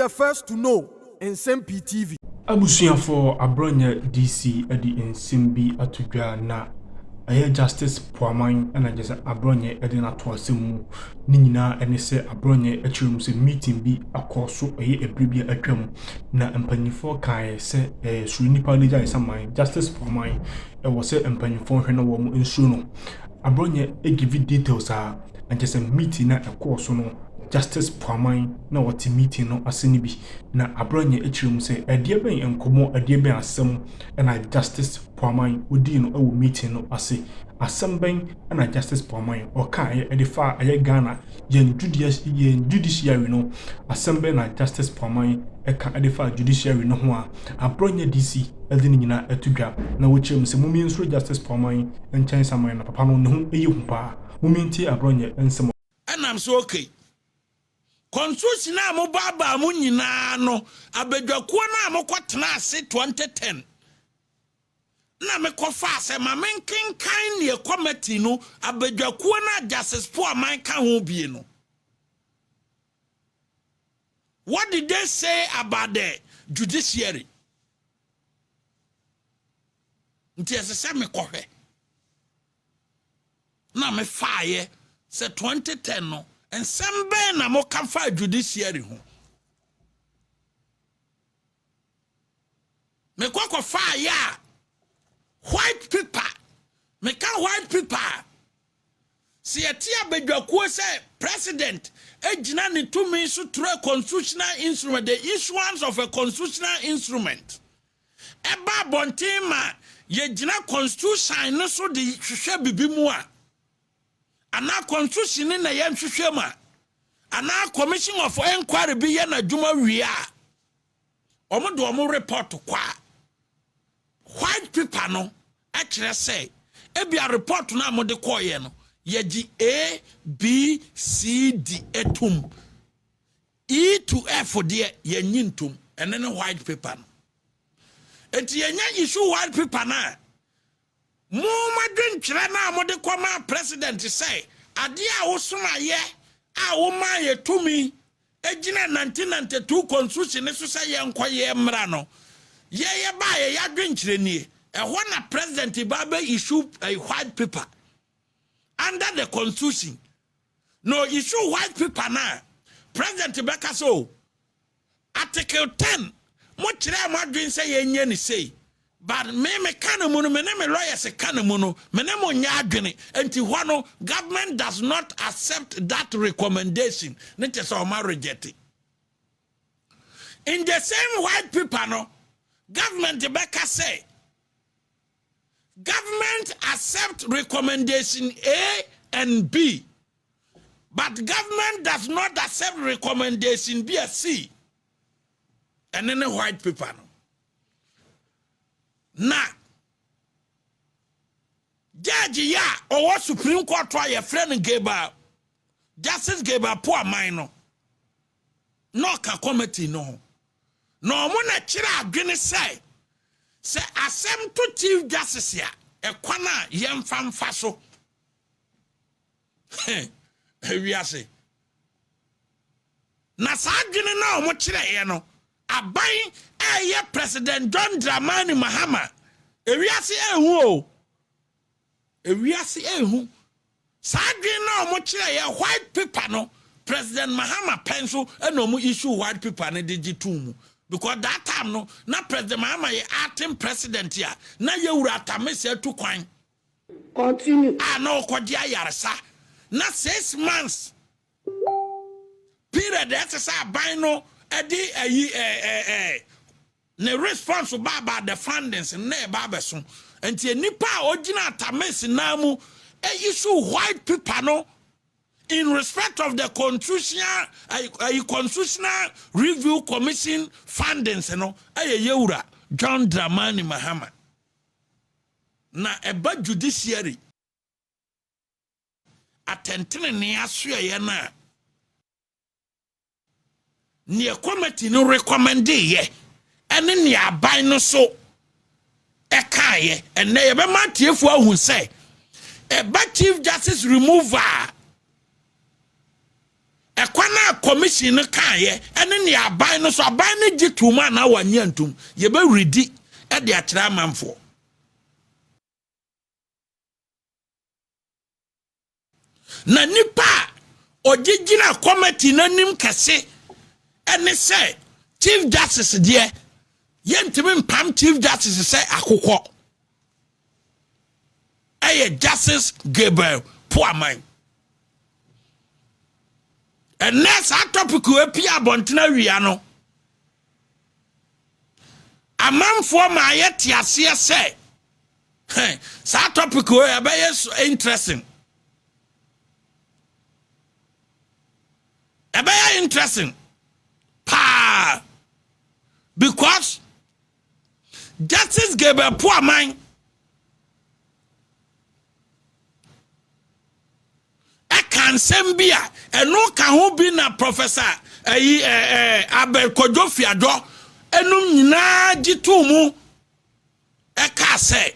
the first to know. Nsem-Pii TV. Abusuya for Abronye DC edi Nsem-Pii atudwa na aye Justice Pawmang and just Abronye edi na toasemu ni nyina ene se Abronye achirum se meeting bi akoso aye ebribia atwam na empanyifo kan se suru nipa leja isaman Justice Pawmang was se empanyifo hwe na wo mu nsuo no Abronye give details and just a meeting na akoso no Justice Pawmang na wati meeting no aseni bi na Abronye echirum se adie ben enkomo adie ben asem na Justice Pawmang odi no ewo meeting no ase asem ben na Justice Pawmang o kan e de fa aye Ghana yen judiciary no asem ben na Justice Pawmang e kan e de fa judiciary no ho a Abronye DC edi ni nyina atudwa na wo chirum se mumi nso Justice Pawmang enchen saman na papa no ne ho eyi hu pa mumi nti Abronye ensem I'm so okay. Constitution na mo baba mo nyina no abadwakuo na mo kwatena ase 2010 na me kofa ase ma menken kan ne committee no abadwakuo na Justice Pawmang kan ho bie no. What did they say about the judiciary? Nti ese me kohwe na me faaye se 2010 no and some ben na mo kan fa judiciary ho me kwa fa ya white paper me kan white paper si etia bedwakuo se president ejina ne tumi so through a constitutional instrument, the issuance of a constitutional instrument eba bontima ye jina constitution no so de hwehwe bibi mu a ana constitution na yan hwehwema ana commission of inquiry bi ya na dwuma wi a omodo omo report kwa white paper no a kire say ebia report na amode koye no ye gi A B C D etum E to F de ye nyintum ene ne white paper no enti ye nya issue white paper na Muma dwenkyere na amode koma president say ade a wosoma ye a woma ye tumi ejina 1992 constitution so say ye nkoye mra no ye ba ye ya dwenkyere nie ehwo na president baba issue a white paper under the constitution no issue white paper na president beka so article 10 mo kire mo adwen say ye nye ni say but me kanamuno me lawyer se kanamuno me mo nya adwene enti hwano government does not accept that recommendation nete so ma reject it. In the same white paper no government beka say government accept recommendation A and B but government does not accept recommendation B and C and then the white paper no na judge ya or Supreme Court try a friend Geba Justice Geba Pawmang no ka committee no mo na kira adwene say asem to Chief Justice ya e kwana yemfa mfa so wi ase na sa adwene na mo kira ye no aban eye President John Dramani Mahama ewiase ehu sadwen na omo kire ye white paper no President Mahama pencil and no issue white paper na digitum because that time no na President Mahama ye acting president ya na ye wura tamese tu kwan continue na okodi ayaresa na 6 months period that say aban no edi ne response about the fundings na baba so enti nipa ogina tamesi namu issue white paper no in respect of the constitutional review commission fundings no yewura John Dramani Mahama na eba judiciary atentene ne asoye na ne committee no recommend ye ene ne aban no so ekaye ene ye be matiefu ahun say eba Chief Justice remover ekwana commission no kaye ene ne aban no so aban ne gituma na wanye ntum ye be redi e de akyerɛ amanfo na nipa ogigina committee nanim kase ene say chief justice de yentimi pam chief justice say akokɔ eye justice Gabriel Pawmang and next topic we pia bontena wia no amanfo ma yete ase say sa topic we abeye interesting abeye interesting pa because justice Gabriel Pawmang Nsem-Pii eno ka ho bi na professor Abronye enum nyina gitu mu e ka se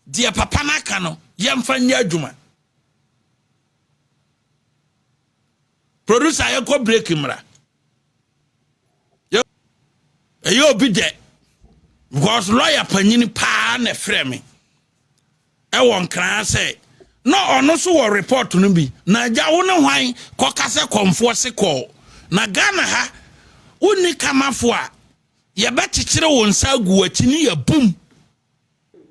de papa na ka no yemfa nya adwuma producer ye ko break mra yo obi de because lawyer panyini pa na frɛ me e won kran se no ono so wo report no bi na ja wo ne hwan ko kase komfo se ko na Ghana ha uni kamafo a ye betikire wo nsa gu akini ya boom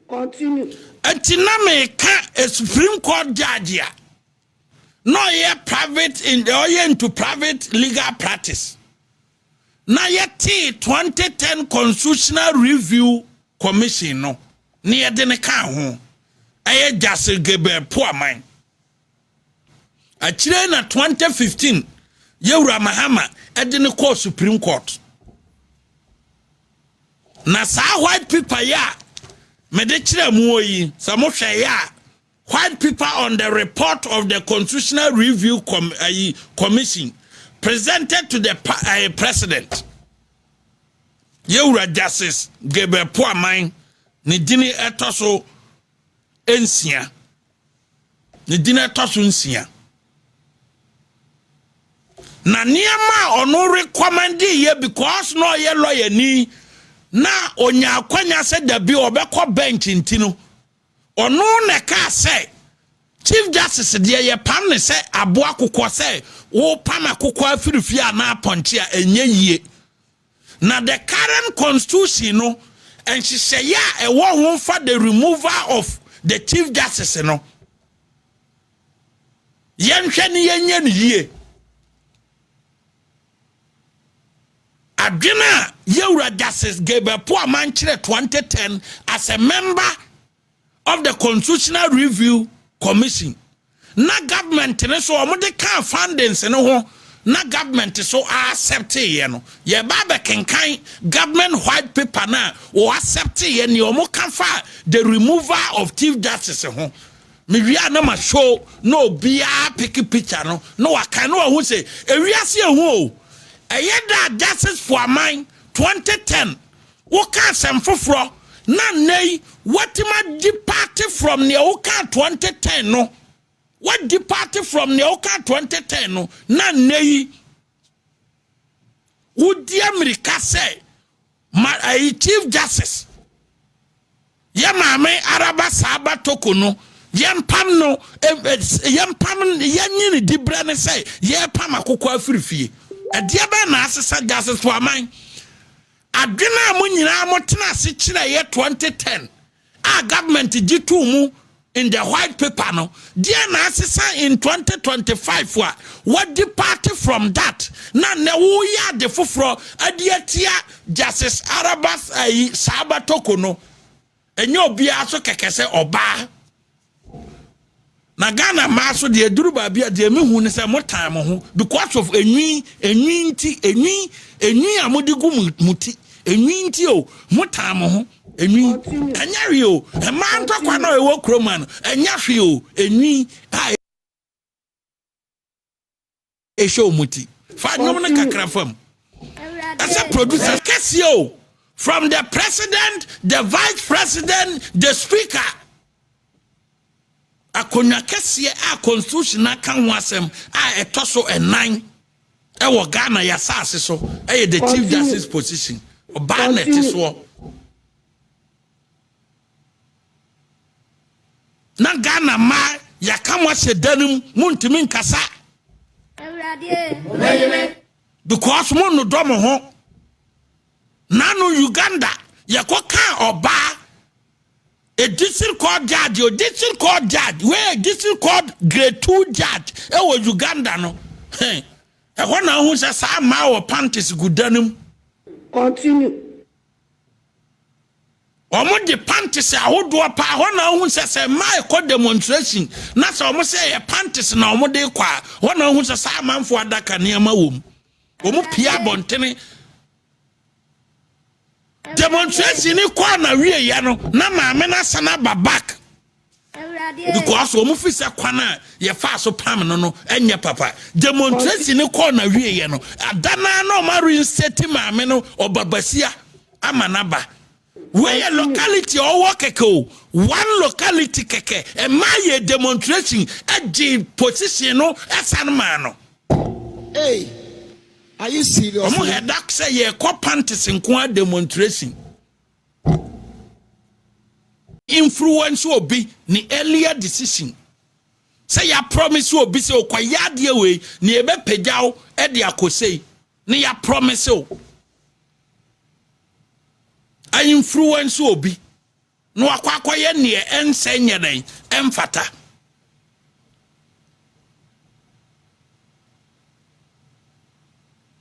continue antina me ka a Supreme Court judge ya no ye private in the into private legal practice na ye 2010 Constitutional Review Commission no ne ye de ne ka ho aye Justice Gabriel Pawmang achire na 2015 Yewura Mahama edine call Supreme Court na sa white paper ya me de kire mu oyi sa mo hwe ya white paper on the report of the Constitutional Review Commission presented to the president Yewura Justice Gabriel Pawmang ni dini etoso ensia ne dina toso nsia na niama ono recommend ye because no ye lawyer ni na onya akwanya se da bi obekọ bench ntino ono ne ka say chief justice de ye pam ne se abo akokọ se wo pam akokọ afirifia na aponche a enye yie na the current constitution no and she say yeah e wo ho for the removal of the chief justice no yenhwe ne yenye ne yie adwena Yewura Justice Gabriel Pawmang 2010 as a member of the Constitutional Review Commission na government ne so omode kan fundings ne ho na government so accept ye no ye ba be kenkan government white paper na o accept ye ne omo kan fa the removal of chief justice ho me wia na ma show no bia pick picture no waka no hu say ewiase ehu o eyeda Justice Pawmang 2010 wo kan sem foforo na nei watima depart from ne wo kan 2010 no what departed from the Oka 2010 no na nei would the America say my chief justice ye mame araba saba tokono yem pam no yem pam yanyini dibre ne say ye pam akokọ afirifie e de ba na asesa Justice Pawmang adwena mo nyina mo tena se kire ye 2010 a government gitu mu in the white paper no dear na asesa in 2025 what departed from that na ne wo ya de foforo adiatia Justice Arabas saba tokono enyo bia so kekese oba na Ghana maso de duru ba bia de mehu ne se motan mo ho because of enwi amodi gu muti enwi nti o motan mo ho enwi anyari o e man to kwa na e wo kroma no anyahwe o enwi a e show muti fa nyom na kakra fam as a producer kesio from the president, the vice president, the speaker akonya kesie a constitution aka ho asem a etoso enan Ewo Ghana ya saase so the chief justice position oba na ti so na Ghana ma ya kamwa shedanum muntimi nkasa because mo no do mo ho na no Uganda ya koka oba a district court judge or district court judge where district court grade 2 judge was Uganda no hey e wona hu se sa ma wo panties gudanum continue omo de panties ahodo pa wona hu se ma e ko demonstration na se omo se e panties na omo de kwa wona hu se sa manfo adaka ne ma wom omo pia bontene demonstration ni kwa na wie ya no na maame na sana babak because omo fi se kwa na ye fa so pam no no enye papa demonstration ni kwa na wie ya no adana na o ma reinstate maame no obabasia amanaba where locality or workeko one locality keke e ma ye demonstration agi position no esanma no hey. Are you serious? Omo hedak say ye ko panties nko demonstration. Influence obi ni earlier decision. Say ya promise obi say okwaya de we ni ebe pejaw e de akosei. Ni ya promise o. A influence obi. No akwakoye ne ensenye den emfata.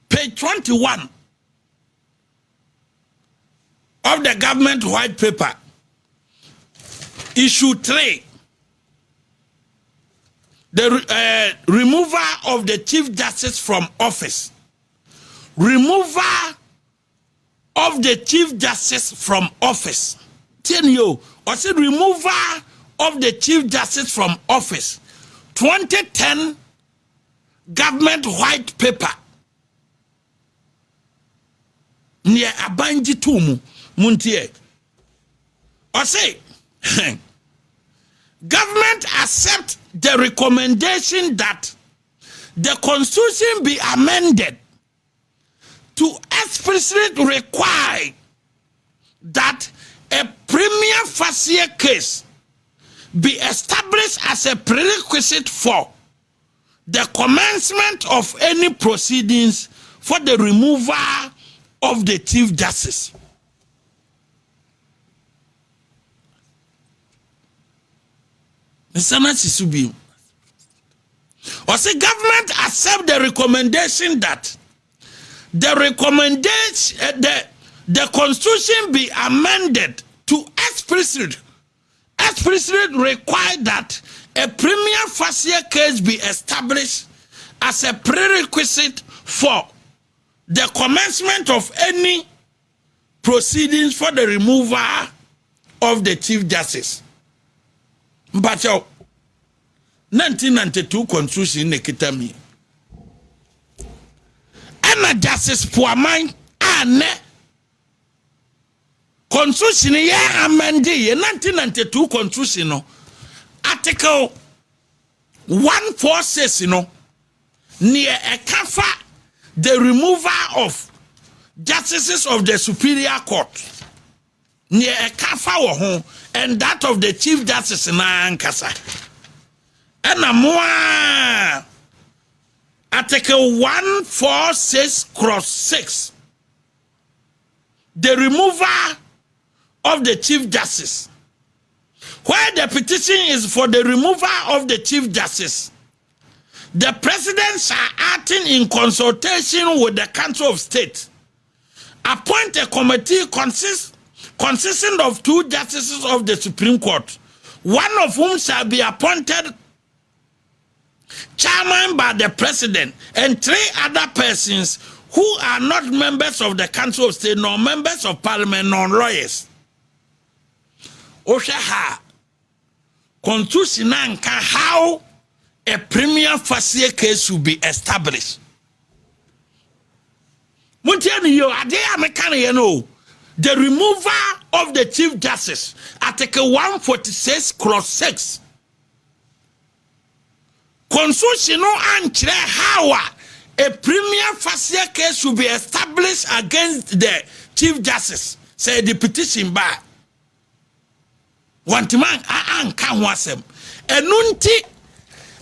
Page 21 of the government white paper, issue 3, the removal of the chief justice from office. Removal of the chief justice from office. Tell you, or say removal of the chief justice from office. 2010 government white paper. Near abanji tumu muntie or say government accept the recommendation that the constitution be amended to explicitly require that a prima facie case be established as a prerequisite for the commencement of any proceedings for the removal of the chief justice. Mr. Sisubi. Or say government accept the recommendation that the recommendation the constitution be amended to explicitly require that a prima facie case be established as a prerequisite for the commencement of any proceedings for the removal of the chief justice. But 1992 constitution nekitami. And Justice Pawmang ane constitution ye amended 1992 constitution no article 146 no near a kafa the removal of justices of the superior court near a kafa wo and that of the chief justice na ankasa and more article 146/6 the removal of the chief justice where the petition is for the removal of the chief justice. The presidents are acting in consultation with the Council of State. Appoint a committee consisting of 2 justices of the Supreme Court, one of whom shall be appointed chairman by the president, and 3 other persons who are not members of the Council of State, nor members of Parliament, nor lawyers. Oshaha, Constitution how a prima facie case will be established. The removal of the chief justice, Article 146/6. Constitution no anchor how a premier facie case should be established against the Chief Justice. Say the petition by one man can wasem. Enunti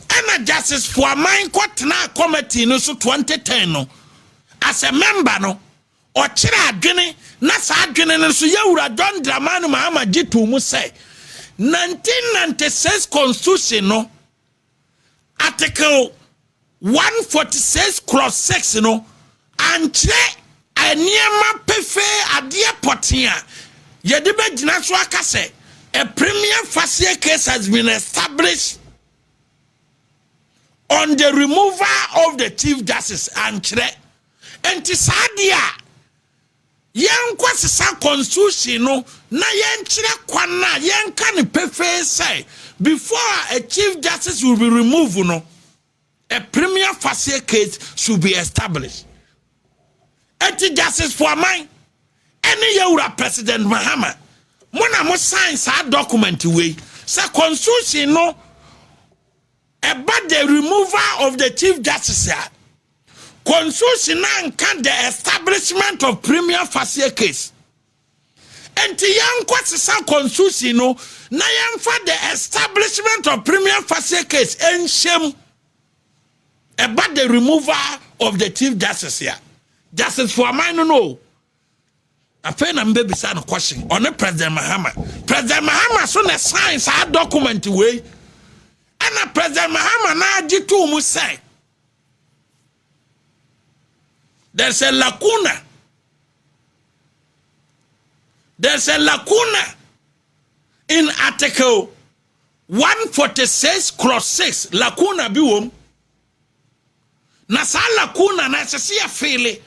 and Justice Pawmang Kwatna committee no so 2010 no as a member no or chira adwene na sa adwene no so yawura John Dramani Mahama Jitu mu say 1996 constitution no article 146 clause 6 no anche eniema pefe ade potia yede be gina so aka say a premier facie case has been established on the removal of the Chief Justice anche entisadia yen kwasesa constitution no na yen kire kwana yen kan pefe say before a Chief Justice will be removed no a premier facie case should be established. Eti Justice Pawmang any yawura President Mahama mona mo sign sa document we say constitution no about the removal of the Chief Justice constitution can the establishment of premier facie case. Enti yan kwasesa constitution no na yan for the establishment of premier facie case enhyem about the removal of the Chief Justice here. Justice Pawmang no. I find I'm baby son question on the President Mahama. President Mahama so na sign sa document way. And President Mahama na jitu mu say there's a lacuna. There's a lacuna in article 146 clause 6. Lacuna biwom. Na sa lacuna na se ya fele.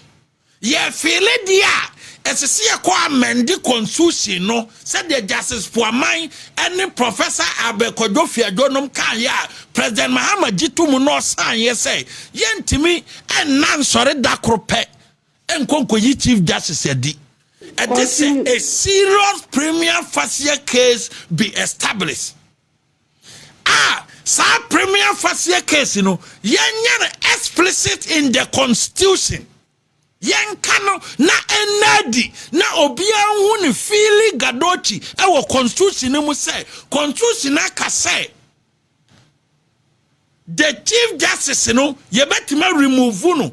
Ye fele dia. Ese ya kwa amend constitution no. Said the Justice Pawmang and Professor Abekodofia Jonom kan ya President Mahama Jitu mu no san ye say yentimi en nan sore dakrope en konko yi Chief Justice yedi. And this is a serious premier facie case be established. Sa premier facie case you know yen explicit in the constitution. Yen kano na enadi na obia hu ni fili gadochi e constitution mu say constitution aka say the Chief Justice you know ye betima remove no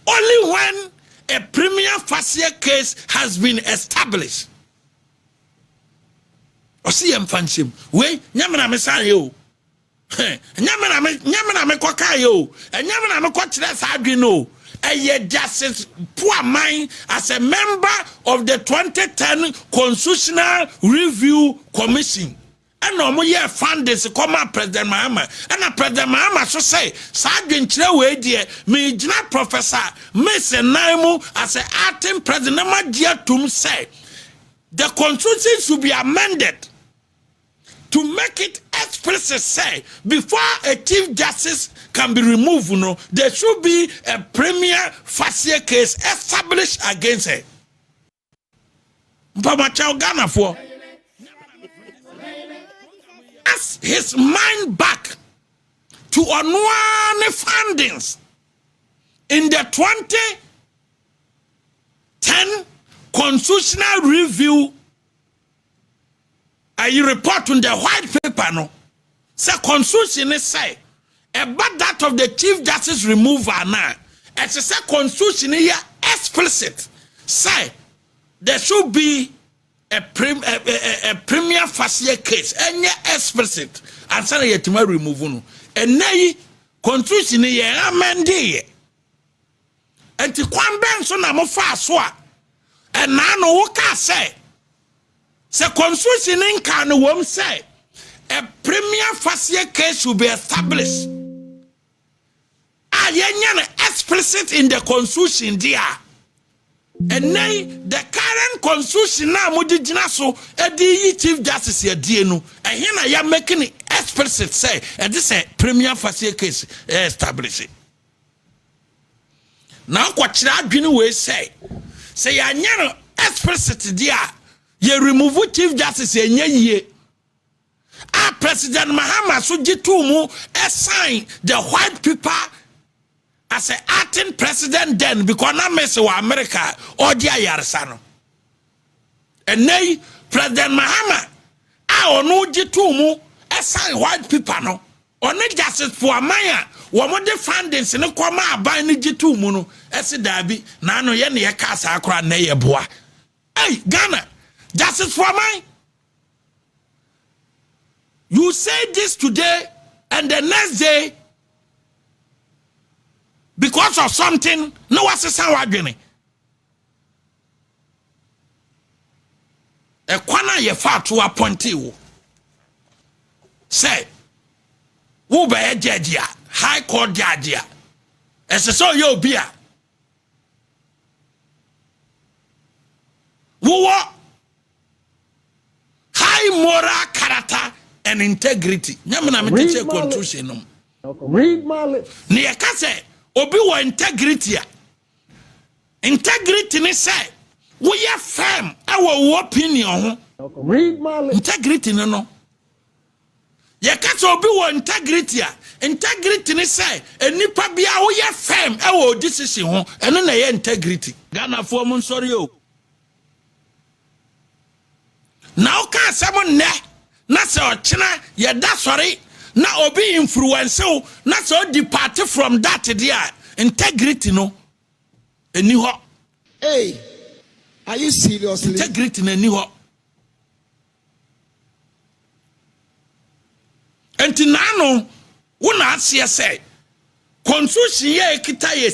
only when a premier facie case has been established. Osi emfanshim we nyamena me san yo nyamena me kwaka yo nyamena me kwakire sa adwe no eye Justice Pawmang as a member of the 2010 Constitutional Review Commission and no mo ye funders come President Mahama and President Mahama so say sa adwe nkire we die me gina Professor Miss Naimu as a acting president ma dia tum say the constitution should be amended to make it explicit say before a Chief Justice can be removed, no, there should be a premier facie case established against it. Mpamacha Ghana for as his mind back to unwanted findings in the 2010 Constitutional Review. You report on the white paper no say constitution is say about that of the Chief Justice removal now it's a constitution here explicit say there should be a premier facie case any explicit and say yet to remove no and nay constitution here amend here and the kwamben so na mo fa so a and na no wo ka say the constitution in can wom say a premier facie case should be established. Explicit in the constitution there. And now the current constitution now mudijina so the Chief Justice here no and here I am making it explicit say and this a premier facie case established. Now what should we say ya explicit there. Ye remove Chief Justice ye President Mahama so jitu mu assign the white paper was a acting president then because na mess wa America or dia yarsano. And nay President Mahama a onu jitu mu assign white people no. Only justice for Maya, woman the findings in a comma by Nijitu Muno, as a dabi, Nano Yenny a casa acra nea bois. Hey, Ghana, justice for mine. You say this today and the next day, because of something, no what's a sound. A corner ye far to appoint you. Say, who be a judge ya, high court judge ya. As so you be a who high moral character and integrity. Nyamana me teach constitution. Read my lips. Near kase obi wa integrity ya. Integrity ni say we are firm our opinion. Read my lips. Integrity no. Ye kase obi wa integrity ya. Integrity ni say enipa bia wo ye firm our decision ho eno na ye integrity. Ghana for mun sorry o. Now can someone ne na se ochina ye da sorry na obi influence o na se depart from that there integrity no eni ho. Hey, are you seriously? Integrity na eni ho. Enti na no wona asie say constitution ye kita ye